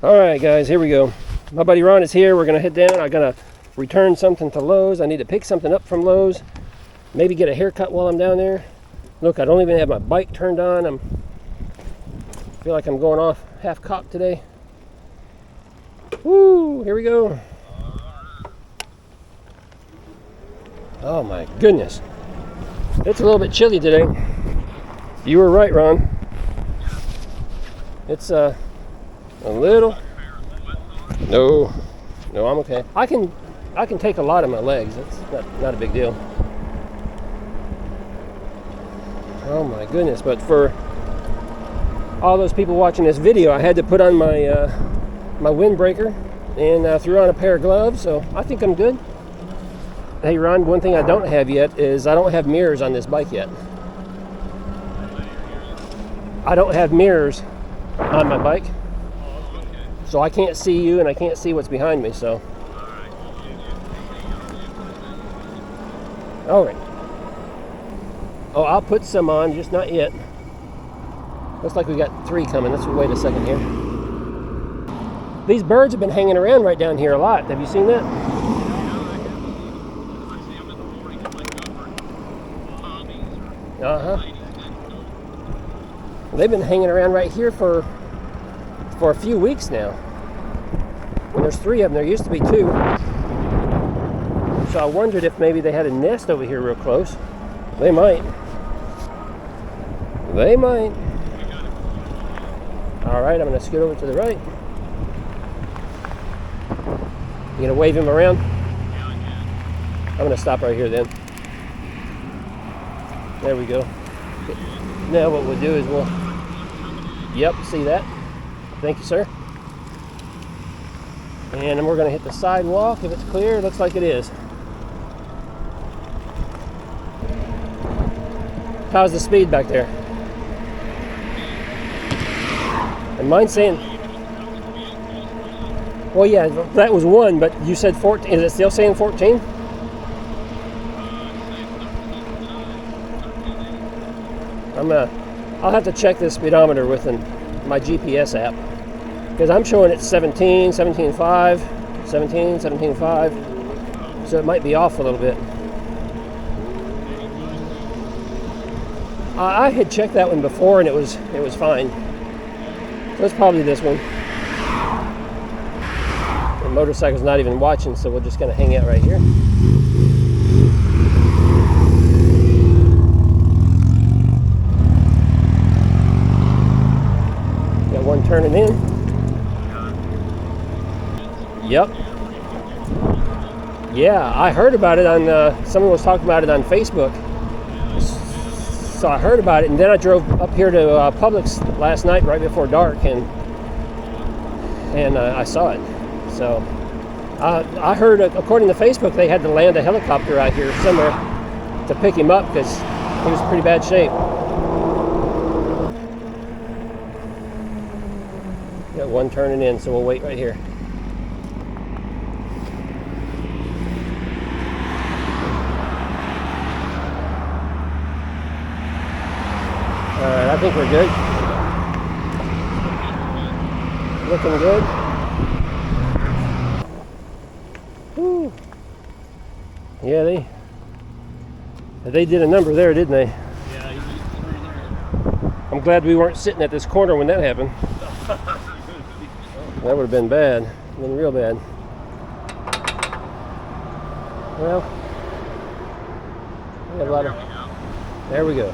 Alright guys, here we go. My buddy Ron is here. We're going to head down. I'm going to return something to Lowe's. I need to pick something up from Lowe's. Maybe get a haircut while I'm down there. Look, I don't even have my bike turned on. I feel like I'm going off half cocked today. Woo! Here we go. Oh my goodness. It's a little bit chilly today. You were right, Ron. It's a little. No, I'm okay. I can take a lot of my legs. That's not a big deal. Oh my goodness! But for all those people watching this video, I had to put on my my windbreaker and threw on a pair of gloves. So I think I'm good. Hey Ron, one thing I don't have yet is I don't have mirrors on this bike yet. I don't have mirrors on my bike. So I can't see you and I can't see what's behind me, so. Alright. Oh, I'll put some on, just not yet. Looks like we got 3 coming. Let's wait a second here. These birds have been hanging around right down here a lot. Have you seen that? Uh-huh. They've been hanging around right here for a few weeks now. When there's 3 of them, there used to be 2. So I wondered if maybe they had a nest over here real close. They might. They might. Alright, I'm going to scoot over to the right. You going to wave him around? I'm going to stop right here then. There we go. Now what we'll do is we'll... Yep, see that? Thank you, sir. And then we're going to hit the sidewalk. If it's clear, it looks like it is. How's the speed back there? And mine's saying... Well, yeah, that was 1, but you said 14. Is it still saying 14? I'll have to check this speedometer with my GPS app, because I'm showing it 17, 17.5, 17, 17.5, so it might be off a little bit. I had checked that one before and it was fine. So it's probably this one. The motorcycle's not even watching, so we're just gonna hang out right here. One turning in. Yep. Yeah, I heard about it on, someone was talking about it on Facebook. So I heard about it, and then I drove up here to Publix last night right before dark, and I saw it. So I heard, according to Facebook, they had to land a helicopter out here somewhere to pick him up because he was in pretty bad shape. Got one turning in, so we'll wait right here. Alright, I think we're good. Looking good. Woo. Yeah, they did a number there, didn't they? Yeah, you did 3 there. I'm glad we weren't sitting at this corner when that happened. That would have been bad. Been real bad. Well, we got a lot of... There we go.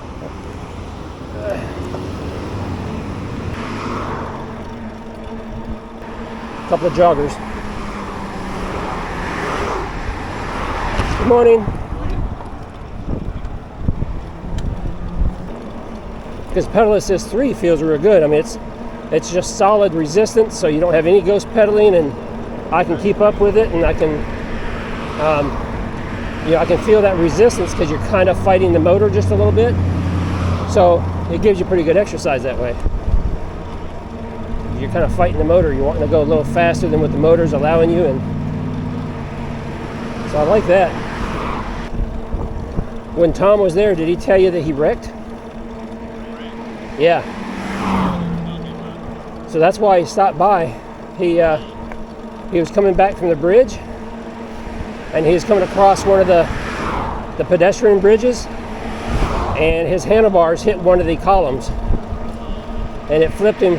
Couple of joggers. Good morning. Because pedal assist 3 feels real good. I mean, it's just solid resistance, so you don't have any ghost pedaling, and I can keep up with it, and I can I can feel that resistance because you're kind of fighting the motor just a little bit. So it gives you pretty good exercise that way. You're kind of fighting the motor. You're wanting to go a little faster than what the motor's allowing you, and so I like that. When Tom was there, did he tell you that he wrecked? Yeah. So that's why he stopped by. He was coming back from the bridge, and he was coming across one of the pedestrian bridges, and his handlebars hit one of the columns, and it flipped him,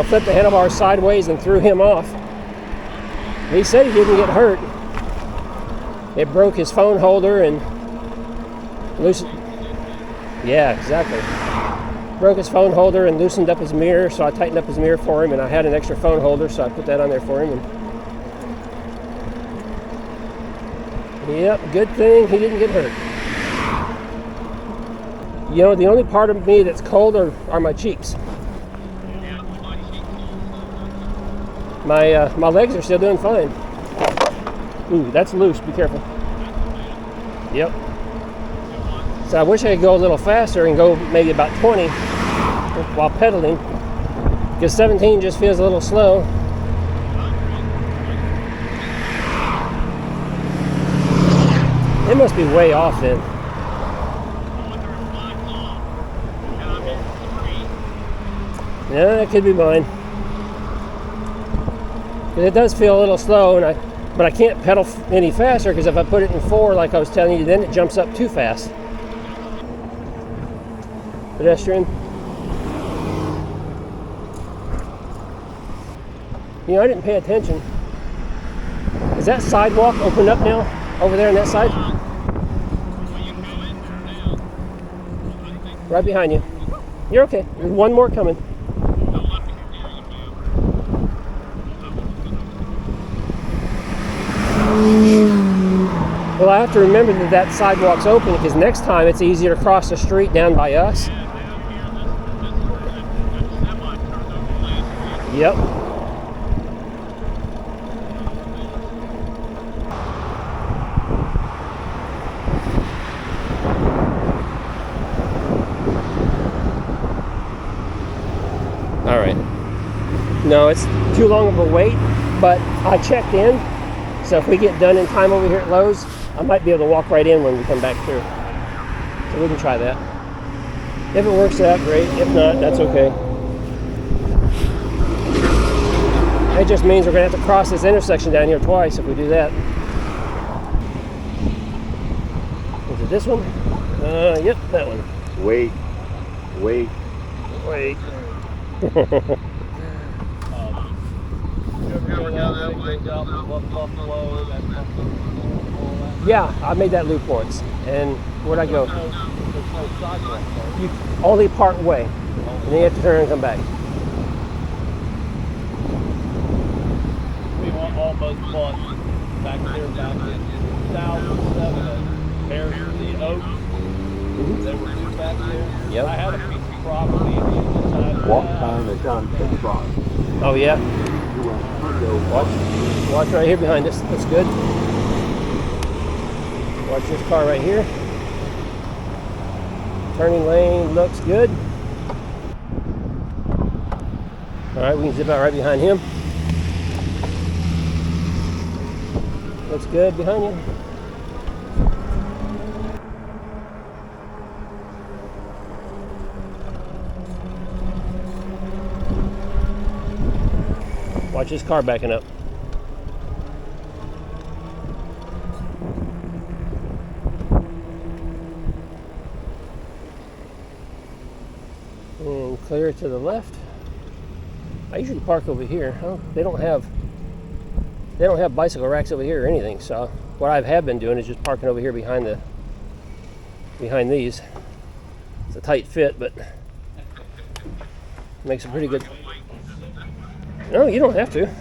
flipped the handlebars sideways and threw him off. He said he didn't get hurt. It broke his phone holder and loosened. Yeah, exactly. Broke his phone holder and loosened up his mirror, so I tightened up his mirror for him, and I had an extra phone holder, so I put that on there for him. And yep, good thing he didn't get hurt. The only part of me that's cold are my cheeks. My legs are still doing fine. Ooh, that's loose. Be careful. Yep. So I wish I could go a little faster and go maybe about 20 while pedaling, because 17 just feels a little slow. It must be way off then. Yeah, that could be mine. It does feel a little slow, but I can't pedal any faster, because if I put it in 4 like I was telling you, then it jumps up too fast. Pedestrian. I didn't pay attention. Is that sidewalk opened up now over there on that side? Right behind you. You're okay. There's one more coming. Well, I have to remember that sidewalk's open, because next time it's easier to cross the street down by us. Yep. All right. No, it's too long of a wait, but I checked in, so if we get done in time over here at Lowe's, I might be able to walk right in when we come back through. So we can try that. If it works out, great. If not, that's okay. It just means we're going to have to cross this intersection down here twice if we do that. Is it this one? Yep, that one. Wait. Yeah, I made that loop once. And where'd I go? You only part way. And then you have to turn and come back. We almost bought back there back in 2007 Paris the Oaks. They were new back there. Yep. I had a piece of property on the side of Walk time is on Pittsburgh. Oh yeah. Watch right here behind us. That's good. Watch this car right here. Turning lane looks good. All right, we can zip out right behind him. Looks good behind you. Watch this car backing up. And clear to the left. I usually park over here. Oh, they don't have bicycle racks over here or anything. So what I have been doing is just parking over here behind these. It's a tight fit, but makes a pretty good. No, you don't have to. If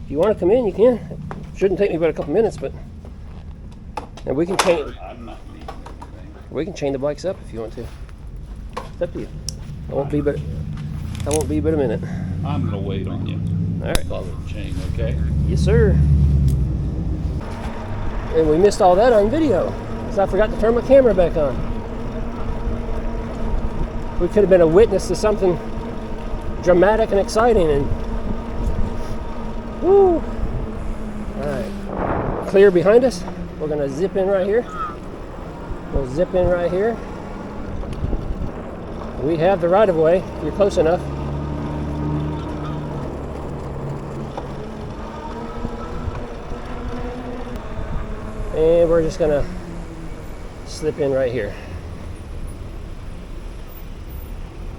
you want to come in, you can. It shouldn't take me but a couple minutes, but and we can chain the bikes up if you want to. It's up to you. That won't be but a minute. I'm gonna wait on you. All right. Follow the chain, okay? Yes, sir. And we missed all that on video, so I forgot to turn my camera back on. We could have been a witness to something dramatic and exciting, and woo! All right, clear behind us. We're gonna zip in right here. We'll zip in right here. We have the right of way. If you're close enough. And we're just gonna slip in right here.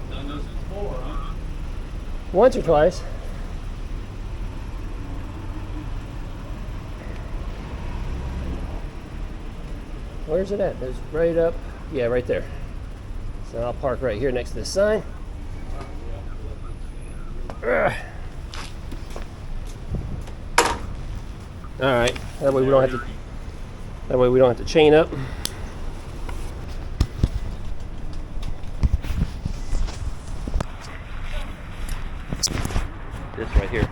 Done this before, huh? Once or twice. Where's it at? It's right up. Yeah, right there. So I'll park right here next to the sign. Ugh. All right. That way we don't have to. That way we don't have to chain up. This right here.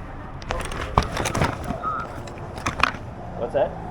What's that?